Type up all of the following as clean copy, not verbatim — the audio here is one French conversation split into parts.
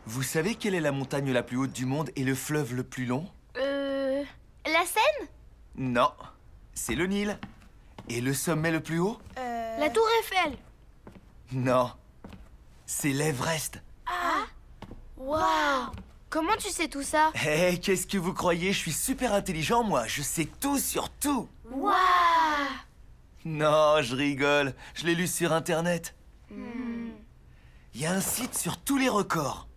Vous savez quelle est la montagne la plus haute du monde et le fleuve le plus long? La Seine? Non, c'est le Nil. Et le sommet le plus haut? La Tour Eiffel. Non, c'est l'Everest. Ah. Waouh! Comment tu sais tout ça? Hé, qu'est-ce que vous croyez? Je suis super intelligent, moi. Je sais tout sur tout. Waouh! Non, je rigole. Je l'ai lu sur Internet. Il y a un site sur tous les records.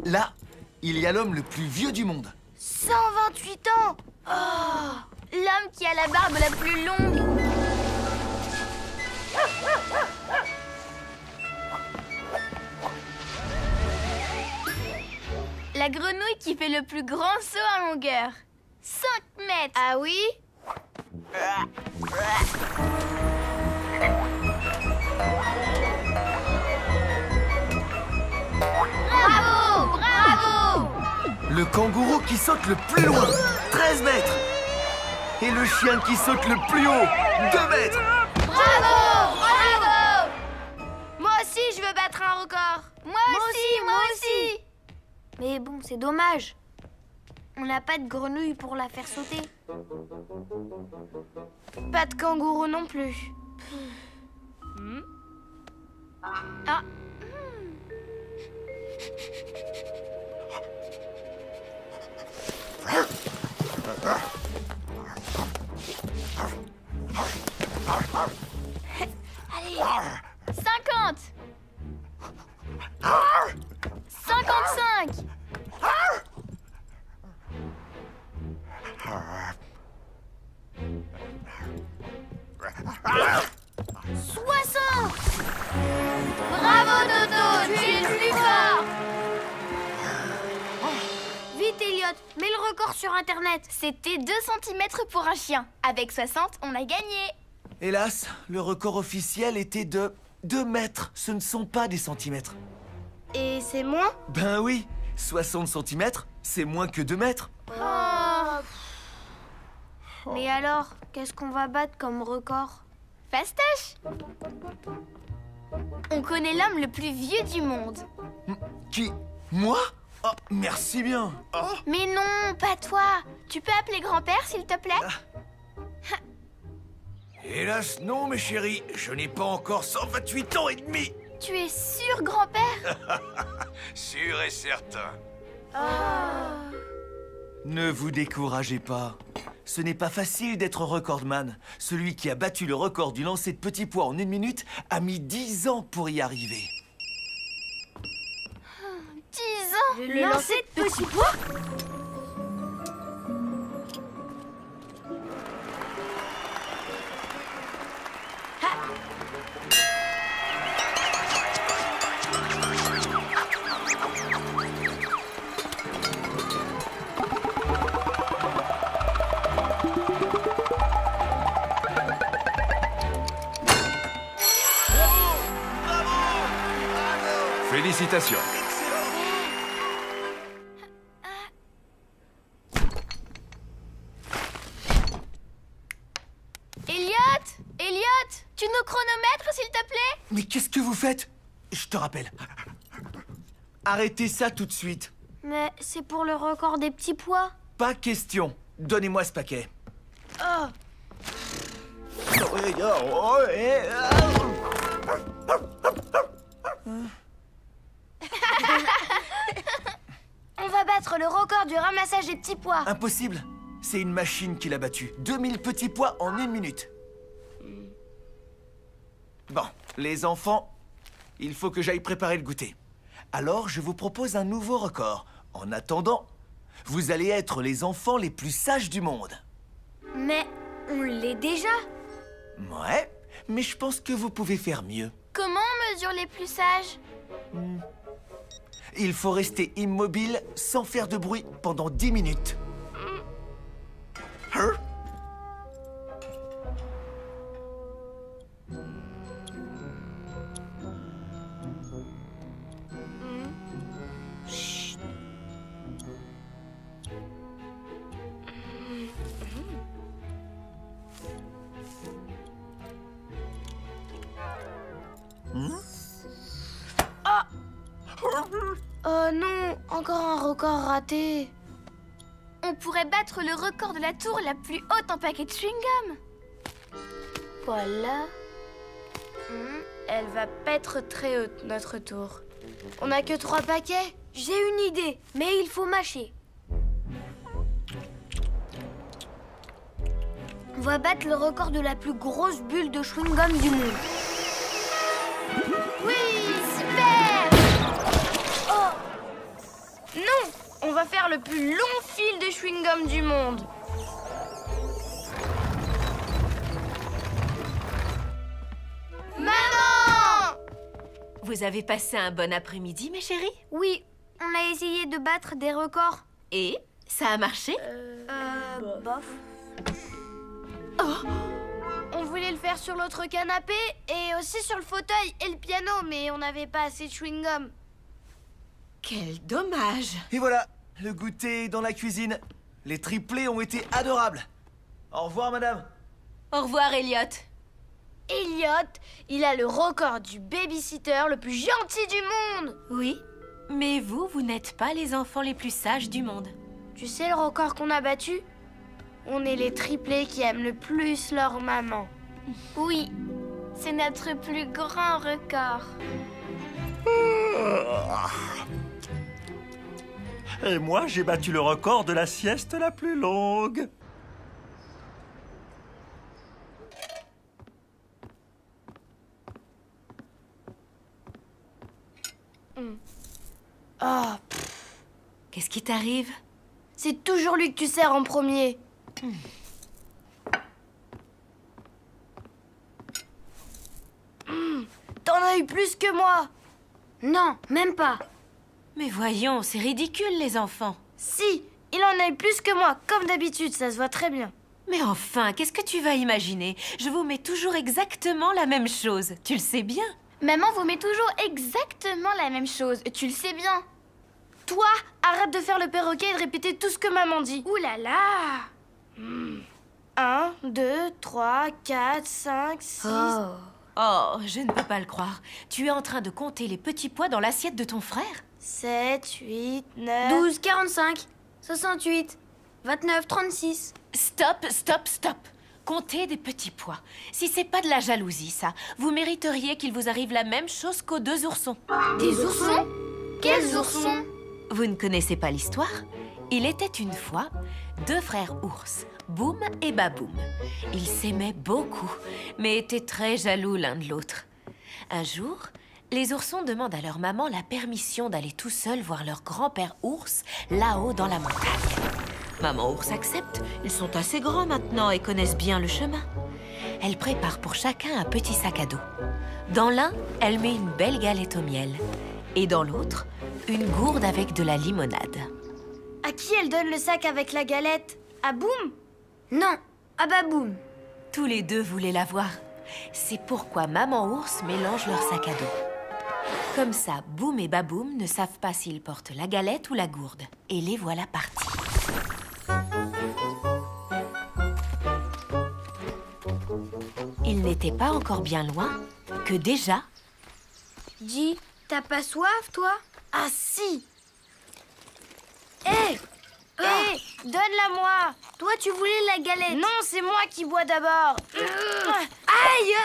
Là, il y a l'homme le plus vieux du monde. 128 ans! Oh! L'homme qui a la barbe la plus longue. La grenouille qui fait le plus grand saut en longueur. 5 mètres. Ah oui? Bravo! Bravo! Le kangourou qui saute le plus loin, 13 mètres. Et le chien qui saute le plus haut, 2 mètres. Bravo! Bravo! Moi aussi, je veux battre un record. Moi aussi. Mais bon, c'est dommage. On n'a pas de grenouille pour la faire sauter. Pas de kangourou non plus. Ah. Allez. 50. 55. 60. Bravo Dodo, tu es le plus fort. Vite Elliot, mets le record sur internet. C'était 2 cm pour un chien. Avec 60, on a gagné. Hélas, le record officiel était de 2 mètres. Ce ne sont pas des centimètres. Et c'est moins? Ben oui, 60 centimètres, c'est moins que 2 mètres. Mais alors, qu'est-ce qu'on va battre comme record? Fastoche! On connaît l'homme le plus vieux du monde. Qui? Moi? Oh, merci bien. Oh. Mais non, pas toi. Tu peux appeler grand-père, s'il te plaît? Hélas, non, mes chéris. Je n'ai pas encore 128 ans et demi. Tu es sûr, grand-père? Sûr et certain. Ne vous découragez pas. Ce n'est pas facile d'être recordman. Celui qui a battu le record du lancer de petits pois en 1 minute a mis 10 ans pour y arriver. 10 ans? Le lancer de petits pois? Félicitations. Elliot, tu nous chronomètres, s'il te plaît? Mais qu'est-ce que vous faites? Je te rappelle. Arrêtez ça tout de suite. Mais c'est pour le record des petits pois. Pas question. Donnez-moi ce paquet. Oh. On va battre le record du ramassage des petits pois. Impossible. C'est une machine qui l'a battu. 2000 petits pois en 1 minute. Bon, les enfants, il faut que j'aille préparer le goûter. Alors, je vous propose un nouveau record. En attendant, vous allez être les enfants les plus sages du monde. Mais on l'est déjà. Ouais, mais je pense que vous pouvez faire mieux. Comment on mesure les plus sages? Il faut rester immobile sans faire de bruit pendant 10 minutes. Hein? Oh non, encore un record raté. On pourrait battre le record de la tour la plus haute en paquet de chewing-gum. Voilà. Elle va pas être très haute, notre tour. On n'a que 3 paquets. J'ai une idée, mais il faut mâcher. On va battre le record de la plus grosse bulle de chewing-gum du monde. Oui, super! Oh! Non! On va faire le plus long fil de chewing-gum du monde. Maman! Vous avez passé un bon après-midi, mes chéris? Oui, on a essayé de battre des records. Et ça a marché? Bof. Oh! On voulait le faire sur l'autre canapé et aussi sur le fauteuil et le piano, mais on n'avait pas assez de chewing-gum. Quel dommage! Et voilà, le goûter est dans la cuisine. Les triplés ont été adorables. Au revoir, madame. Au revoir, Elliot. Elliot, il a le record du babysitter le plus gentil du monde. Oui, mais vous n'êtes pas les enfants les plus sages du monde. Tu sais le record qu'on a battu? On est les triplés qui aiment le plus leur maman. Oui, c'est notre plus grand record. Et moi, j'ai battu le record de la sieste la plus longue. Oh, Qu'est-ce qui t'arrive? c'est toujours lui que tu sers en premier. T'en as eu plus que moi. Non, même pas. Mais voyons, c'est ridicule, les enfants. Si, il en a eu plus que moi, comme d'habitude, ça se voit très bien. Mais enfin, qu'est-ce que tu vas imaginer? Je vous mets toujours exactement la même chose. Tu le sais bien. Maman vous met toujours exactement la même chose, tu le sais bien. Toi, arrête de faire le perroquet et de répéter tout ce que maman dit. Ouh là là. 1, 2, 3, 4, 5, 6... Oh, je ne peux pas le croire. Tu es en train de compter les petits pois dans l'assiette de ton frère? 7, 8, 9... 12, 45, 68, 29, 36... Stop, stop, stop. Comptez des petits pois. Si c'est pas de la jalousie, ça, vous mériteriez qu'il vous arrive la même chose qu'aux 2 oursons. Des oursons? Quels oursons? Vous ne connaissez pas l'histoire? Il était une fois 2 frères ours, Boum et Baboum. Ils s'aimaient beaucoup, mais étaient très jaloux l'un de l'autre. Un jour, les oursons demandent à leur maman la permission d'aller tout seuls voir leur grand-père ours là-haut dans la montagne. Maman ours accepte, ils sont assez grands maintenant et connaissent bien le chemin. Elle prépare pour chacun un petit sac à dos. Dans l'un, elle met une belle galette au miel. Et dans l'autre, une gourde avec de la limonade. À qui elle donne le sac avec la galette? À Boum? Non, à Baboum. Tous les deux voulaient la voir. C'est pourquoi Maman ours mélange leur sac à dos. Comme ça, Boum et Baboum ne savent pas s'ils portent la galette ou la gourde. Et les voilà partis. Ils n'étaient pas encore bien loin que déjà... Dis, t'as pas soif, toi? Ah si! Hé! Donne-la moi! Toi, tu voulais la galette! Non, c'est moi qui bois d'abord! Aïe!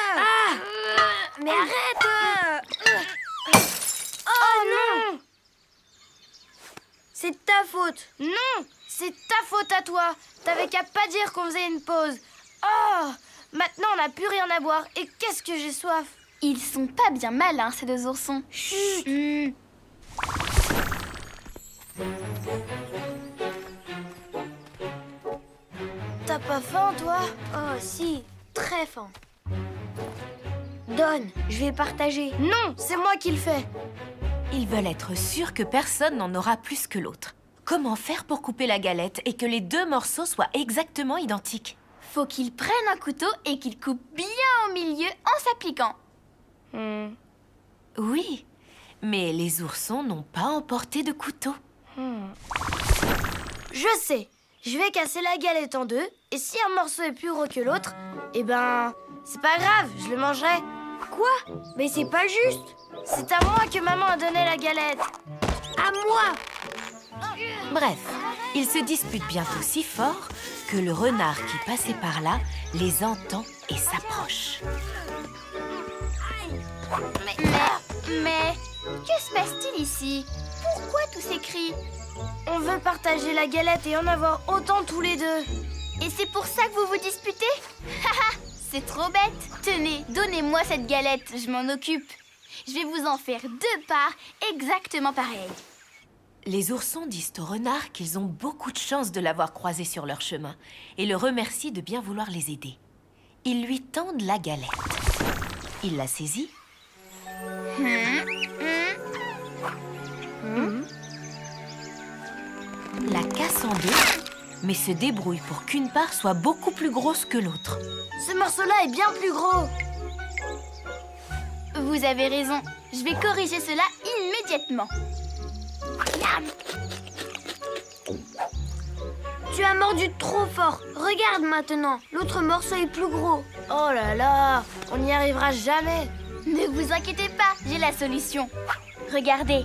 Mais arrête! Oh non! C'est ta faute! Non! C'est ta faute à toi! T'avais qu'à pas dire qu'on faisait une pause! Oh! Maintenant, on n'a plus rien à boire. Et qu'est-ce que j'ai soif! Ils sont pas bien malins, ces 2 oursons. Chut! T'as pas faim, toi? Oh, si, très faim. Donne, je vais partager. Non, c'est moi qui le fais. Ils veulent être sûrs que personne n'en aura plus que l'autre. Comment faire pour couper la galette et que les 2 morceaux soient exactement identiques? Faut qu'ils prennent un couteau et qu'ils coupent bien au milieu en s'appliquant. Oui, mais les oursons n'ont pas emporté de couteau. Je sais, je vais casser la galette en 2 et si un morceau est plus gros que l'autre, eh ben, c'est pas grave, je le mangerai. Quoi? Mais c'est pas juste. C'est à moi que maman a donné la galette. À moi! Bref, ils se disputent bientôt si fort que le renard qui passait par là les entend et s'approche. Mais, que se passe-t-il ici? Pourquoi tous ces cris? On veut partager la galette et en avoir autant tous les deux. Et c'est pour ça que vous vous disputez? Haha, c'est trop bête. Tenez, donnez-moi cette galette, je m'en occupe. Je vais vous en faire 2 parts exactement pareilles. Les oursons disent au renard qu'ils ont beaucoup de chance de l'avoir croisé sur leur chemin et le remercient de bien vouloir les aider. Ils lui tendent la galette. Il la saisit. La casse en deux, mais se débrouille pour qu'une part soit beaucoup plus grosse que l'autre. Ce morceau-là est bien plus gros. Vous avez raison, je vais corriger cela immédiatement. Tu as mordu trop fort. Regarde maintenant, l'autre morceau est plus gros. Oh là là, on n'y arrivera jamais. Ne vous inquiétez pas, j'ai la solution. Regardez.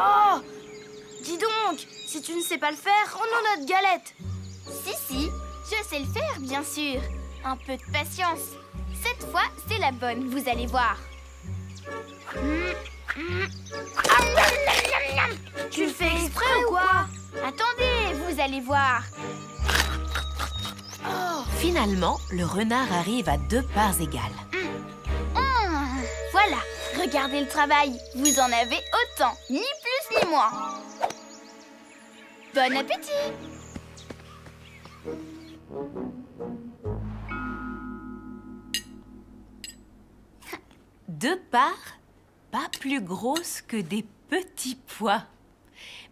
Oh, dis donc, si tu ne sais pas le faire, rends-nous notre galette. Si, je sais le faire, bien sûr. Un peu de patience. Cette fois, c'est la bonne, vous allez voir. Tu le fais exprès ou quoi? Attendez, vous allez voir. Finalement, le renard arrive à 2 parts égales. Voilà, regardez le travail. Vous en avez autant, ni plus ni moins. Bon appétit! 2 parts, pas plus grosses que des petits pois.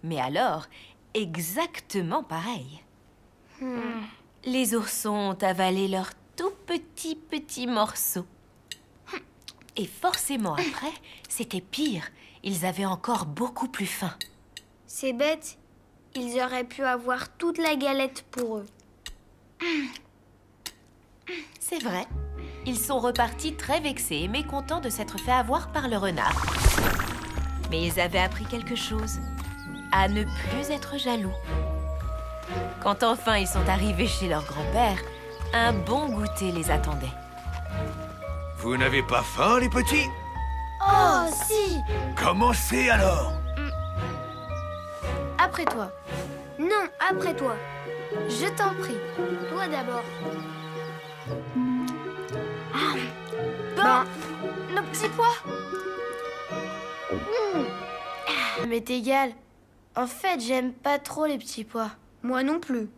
Mais alors, exactement pareil. Les oursons ont avalé leurs tout petits morceaux. Et forcément après, c'était pire. Ils avaient encore beaucoup plus faim. C'est bête. Ils auraient pu avoir toute la galette pour eux. C'est vrai. Ils sont repartis très vexés et mécontents de s'être fait avoir par le renard. Mais ils avaient appris quelque chose. À ne plus être jaloux. Quand enfin ils sont arrivés chez leur grand-père, un bon goûter les attendait. Vous n'avez pas faim, les petits? Oh, si! Commencez alors! Après toi. Non, après toi. Je t'en prie. Toi d'abord. Nos petits pois. Mais t'es égal. En fait, j'aime pas trop les petits pois. Moi non plus.